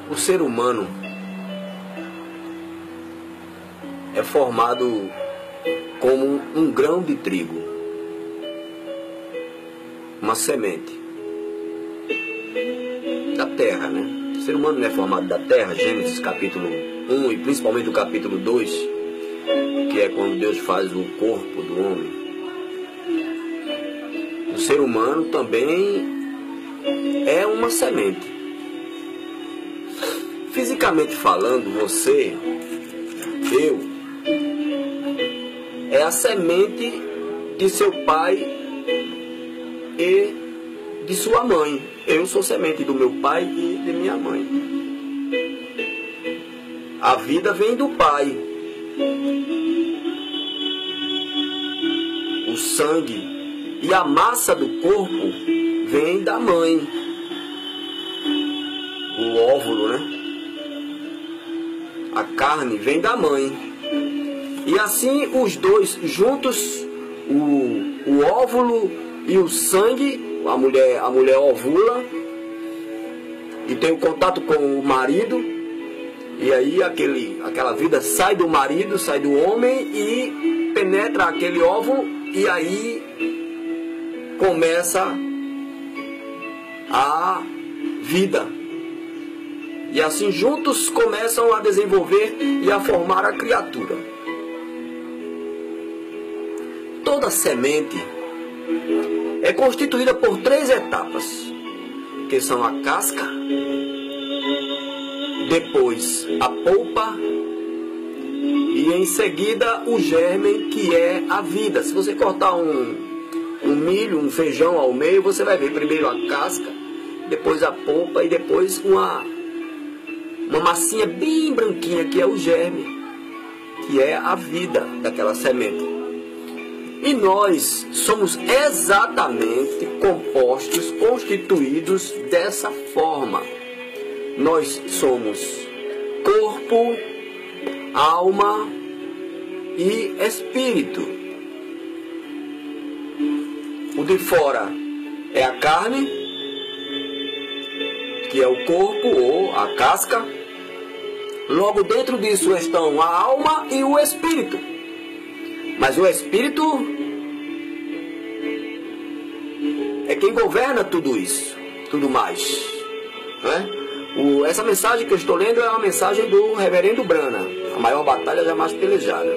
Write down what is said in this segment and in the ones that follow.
O ser humano é formado como um grão de trigo, uma semente da terra, né? O ser humano não é formado da terra, Gênesis capítulo 1 e principalmente o capítulo 2, que é quando Deus faz o corpo do homem. O ser humano também é uma semente. Fisicamente falando, você, eu, é a semente de seu pai e de sua mãe. Eu sou semente do meu pai e de minha mãe. A vida vem do pai. O sangue e a massa do corpo vem da mãe. O óvulo, né? A carne vem da mãe. E assim os dois juntos, o óvulo e o sangue, a mulher ovula e tem o contato com o marido. E aí aquela vida sai do marido, sai do homem e penetra aquele óvulo. E aí começa a vida. E assim juntos começam a desenvolver e a formar a criatura. Toda semente é constituída por 3 etapas, que são a casca, depois a polpa e em seguida o germe, que é a vida. Se você cortar um milho, um feijão ao meio, você vai ver primeiro a casca, depois a polpa e depois uma massinha bem branquinha, que é o germe, que é a vida daquela semente. E nós somos exatamente compostos, constituídos dessa forma. Nós somos corpo, alma e espírito. O de fora é a carne, que é o corpo ou a casca. Logo dentro disso estão a alma e o espírito. Mas o espírito é quem governa tudo isso, tudo mais, né? Essa mensagem que eu estou lendo é uma mensagem do reverendo Brana, a maior batalha jamais pelejada.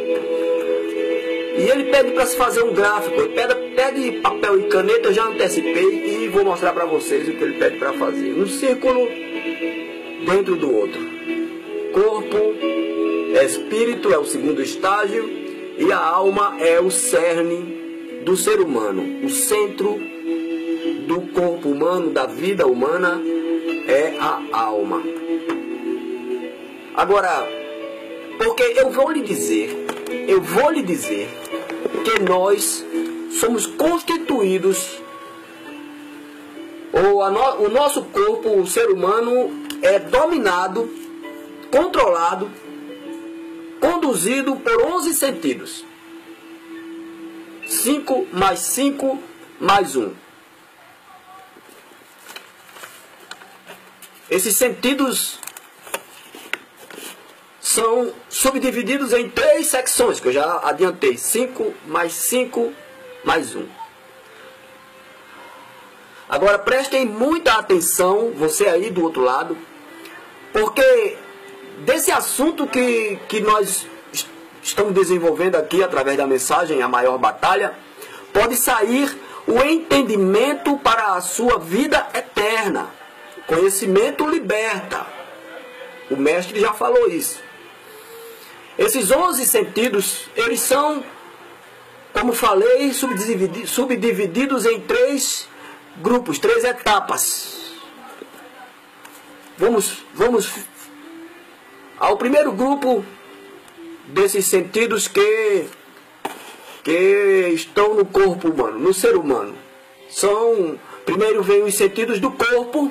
E ele pede para se fazer um gráfico, ele pede papel e caneta, eu já antecipei e vou mostrar para vocês o que ele pede para fazer. Um círculo dentro do outro. Corpo, espírito é o segundo estágio e a alma é o cerne do ser humano. O centro do corpo humano, da vida humana, é a alma. Agora, porque eu vou lhe dizer que nós somos constituídos, ou o nosso corpo, o ser humano, é dominado, controlado, conduzido por 11 sentidos. 5 mais 5 mais 1. Esses sentidos são subdivididos em 3 secções, que eu já adiantei. 5 mais 5 mais 1. Agora prestem muita atenção, você aí do outro lado, porque desse assunto que nós estamos desenvolvendo aqui através da mensagem A Maior Batalha, pode sair o entendimento para a sua vida eterna. Conhecimento liberta. O mestre já falou isso. Esses 11 sentidos, eles são, como falei, subdivididos em 3 grupos, 3 etapas. Vamos ao primeiro grupo desses sentidos que que estão no corpo humano, no ser humano. Primeiro vem os sentidos do corpo,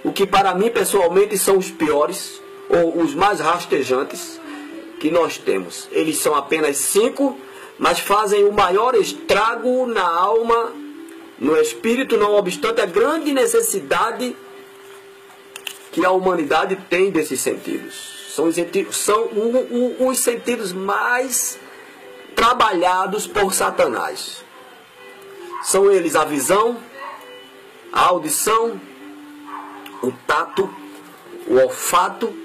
o que para mim pessoalmente são os piores, ou os mais rastejantes que nós temos. Eles são apenas 5, mas fazem o maior estrago na alma, no espírito, não obstante a grande necessidade que a humanidade tem desses sentidos. São os sentidos mais trabalhados por Satanás. São eles a visão, a audição, o tato, o olfato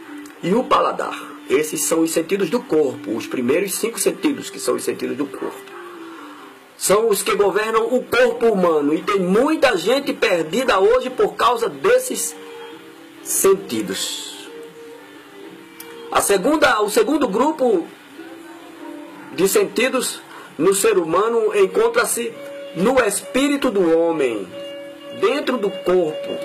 e o paladar. Esses são os sentidos do corpo, os primeiros 5 sentidos que são os sentidos do corpo. São os que governam o corpo humano e tem muita gente perdida hoje por causa desses sentidos. O segundo grupo de sentidos no ser humano encontra-se no espírito do homem. Dentro do corpo,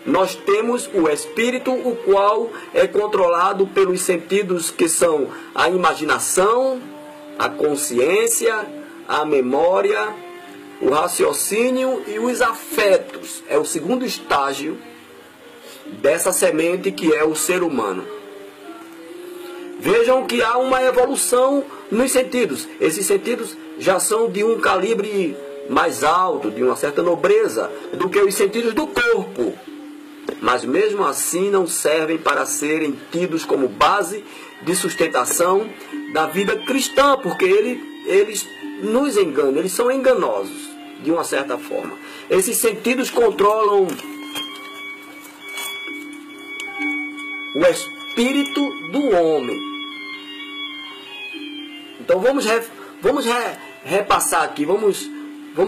nós temos o espírito, o qual é controlado pelos sentidos que são a imaginação, a consciência, a memória, o raciocínio e os afetos. É o segundo estágio dessa semente que é o ser humano. Vejam que há uma evolução nos sentidos. Esses sentidos já são de um calibre mais alto, de uma certa nobreza, do que os sentidos do corpo. Mas mesmo assim não servem para serem tidos como base de sustentação da vida cristã, porque eles nos enganam, eles são enganosos, de uma certa forma. Esses sentidos controlam o espírito do homem. Então vamos repassar aqui, vamos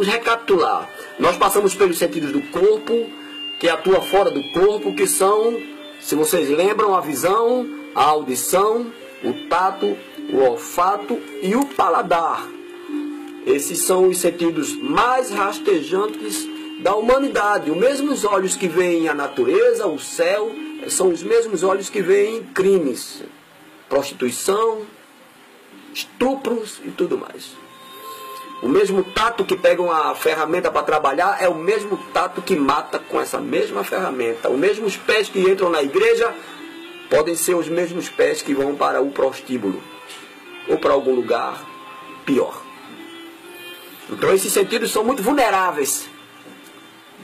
recapitular. Nós passamos pelos sentidos do corpo, que atua fora do corpo, que são, se vocês lembram, a visão, a audição, o tato, o olfato e o paladar. Esses são os sentidos mais rastejantes da humanidade. Os mesmos olhos que veem a natureza, o céu, são os mesmos olhos que veem crimes, prostituição, estupros e tudo mais. O mesmo tato que pega uma ferramenta para trabalhar é o mesmo tato que mata com essa mesma ferramenta. Os mesmos pés que entram na igreja podem ser os mesmos pés que vão para o prostíbulo ou para algum lugar pior. Então esses sentidos são muito vulneráveis,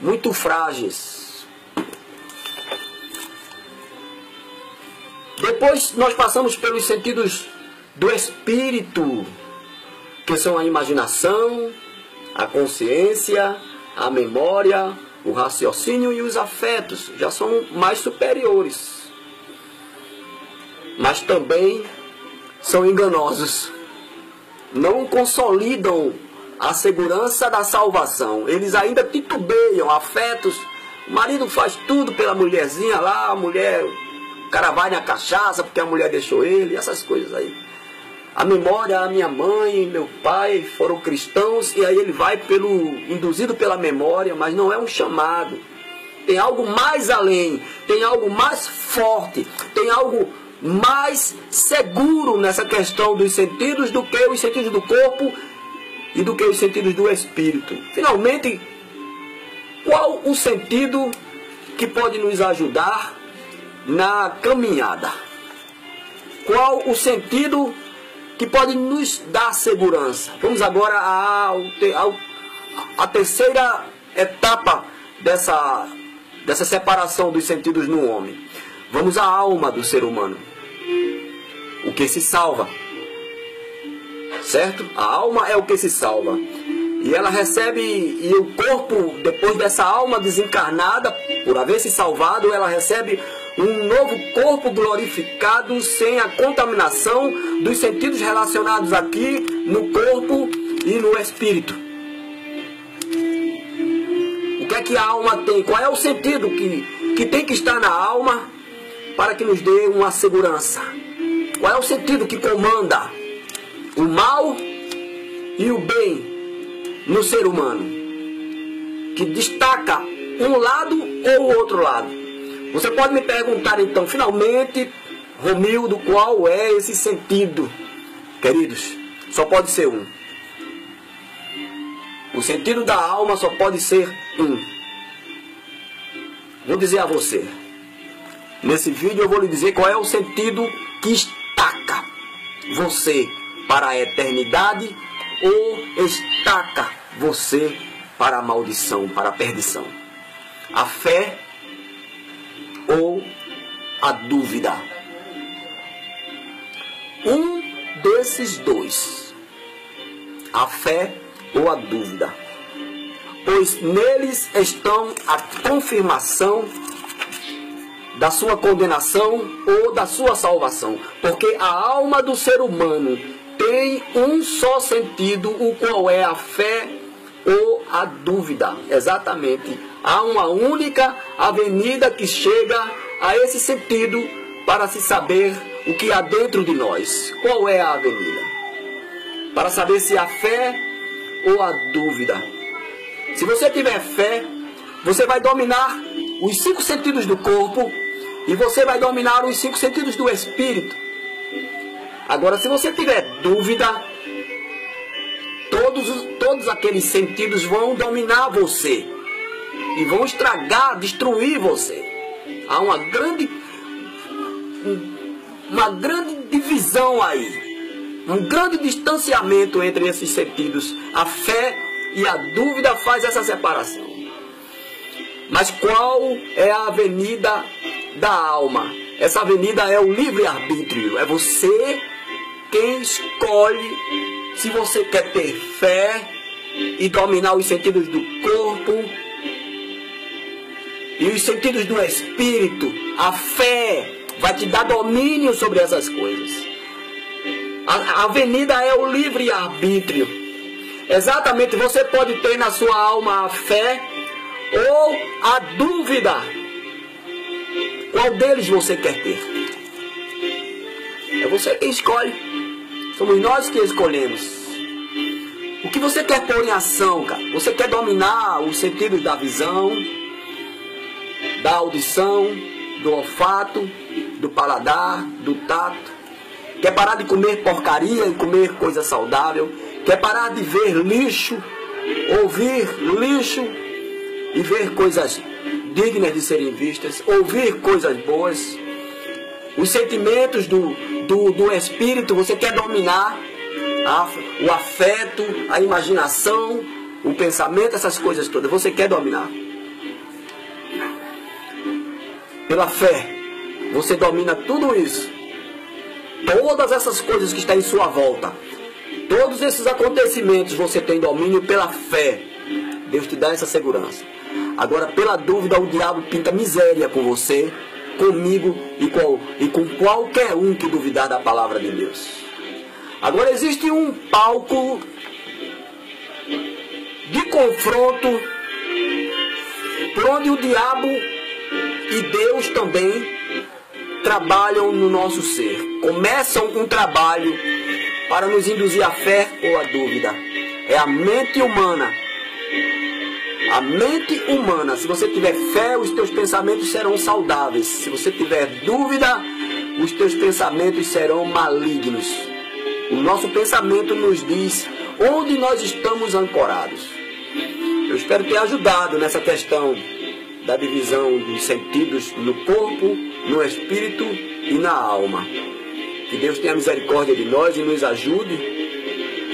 muito frágeis. Depois nós passamos pelos sentidos do espírito, que são a imaginação, a consciência, a memória, o raciocínio e os afetos. Já são mais superiores. Mas também são enganosos. Não consolidam a segurança da salvação. Eles ainda titubeiam, afetos. O marido faz tudo pela mulherzinha lá, o cara vai na cachaça porque a mulher deixou ele, essas coisas aí. A memória, a minha mãe, meu pai foram cristãos, e aí ele vai induzido pela memória, mas não é um chamado. Tem algo mais além, tem algo mais forte, tem algo mais seguro nessa questão dos sentidos do que os sentidos do corpo e do que os sentidos do espírito. Finalmente, qual o sentido que pode nos ajudar na caminhada? Qual o sentido que pode nos dar segurança? Vamos agora à terceira etapa dessa separação dos sentidos no homem. Vamos à alma do ser humano, o que se salva, certo? A alma é o que se salva, e ela recebe, e o corpo, depois dessa alma desencarnada, por haver se salvado, ela recebe um novo corpo glorificado, sem a contaminação dos sentidos relacionados aqui no corpo e no espírito. O que é que a alma tem? Qual é o sentido que tem que estar na alma para que nos dê uma segurança? Qual é o sentido que comanda o mal e o bem no ser humano? Que destaca um lado ou o outro lado? Você pode me perguntar então, finalmente, Romildo, qual é esse sentido? Queridos, só pode ser um. O sentido da alma só pode ser um. Vou dizer a você. Nesse vídeo eu vou lhe dizer qual é o sentido que estaca você para a eternidade ou estaca você para a maldição, para a perdição. A fé ou a dúvida. Um desses dois. A fé ou a dúvida. Pois neles estão a confirmação da sua condenação ou da sua salvação. Porque a alma do ser humano tem um só sentido, o qual é a fé ou a dúvida. Exatamente. Há uma única avenida que chega a esse sentido para se saber o que há dentro de nós. Qual é a avenida? Para saber se há fé ou a dúvida. Se você tiver fé, você vai dominar os 5 sentidos do corpo e você vai dominar os 5 sentidos do espírito. Agora, se você tiver dúvida, todos aqueles sentidos vão dominar você e vão estragar, destruir você. Há uma grande divisão aí, um grande distanciamento entre esses sentidos. A fé e a dúvida faz essa separação. Mas qual é a avenida da alma? Essa avenida é o livre-arbítrio. É você quem escolhe se você quer ter fé e dominar os sentidos do corpo e os sentidos do espírito. A fé vai te dar domínio sobre essas coisas. A avenida é o livre-arbítrio. Exatamente, você pode ter na sua alma a fé ou a dúvida. Qual deles você quer ter? É você quem escolhe. Somos nós que escolhemos. O que você quer pôr em ação, cara? Você quer dominar os sentidos da visão, da audição, do olfato, do paladar, do tato? Quer parar de comer porcaria e comer coisa saudável? Quer parar de ver lixo, ouvir lixo e ver coisas dignas de serem vistas? Ouvir coisas boas? Os sentimentos do espírito, você quer dominar? O afeto, a imaginação, o pensamento, essas coisas todas, você quer dominar? Pela fé, você domina tudo isso. Todas essas coisas que estão em sua volta, todos esses acontecimentos, você tem domínio pela fé. Deus te dá essa segurança. Agora, pela dúvida, o diabo pinta miséria com você, comigo e com qualquer um que duvidar da palavra de Deus. Agora, existe um palco de confronto por onde o diabo e Deus também trabalham no nosso ser. Começam um trabalho para nos induzir à fé ou à dúvida. É a mente humana. A mente humana. Se você tiver fé, os teus pensamentos serão saudáveis. Se você tiver dúvida, os teus pensamentos serão malignos. O nosso pensamento nos diz onde nós estamos ancorados. Eu espero ter ajudado nessa questão da divisão dos sentidos no corpo, no espírito e na alma. Que Deus tenha misericórdia de nós e nos ajude,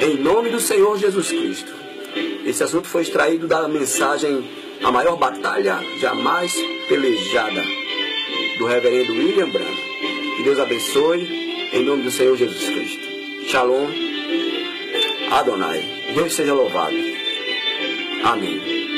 em nome do Senhor Jesus Cristo. Esse assunto foi extraído da mensagem A Maior Batalha Jamais Pelejada, do reverendo William Branham. Que Deus abençoe, em nome do Senhor Jesus Cristo. Shalom, Adonai. Deus seja louvado. Amém.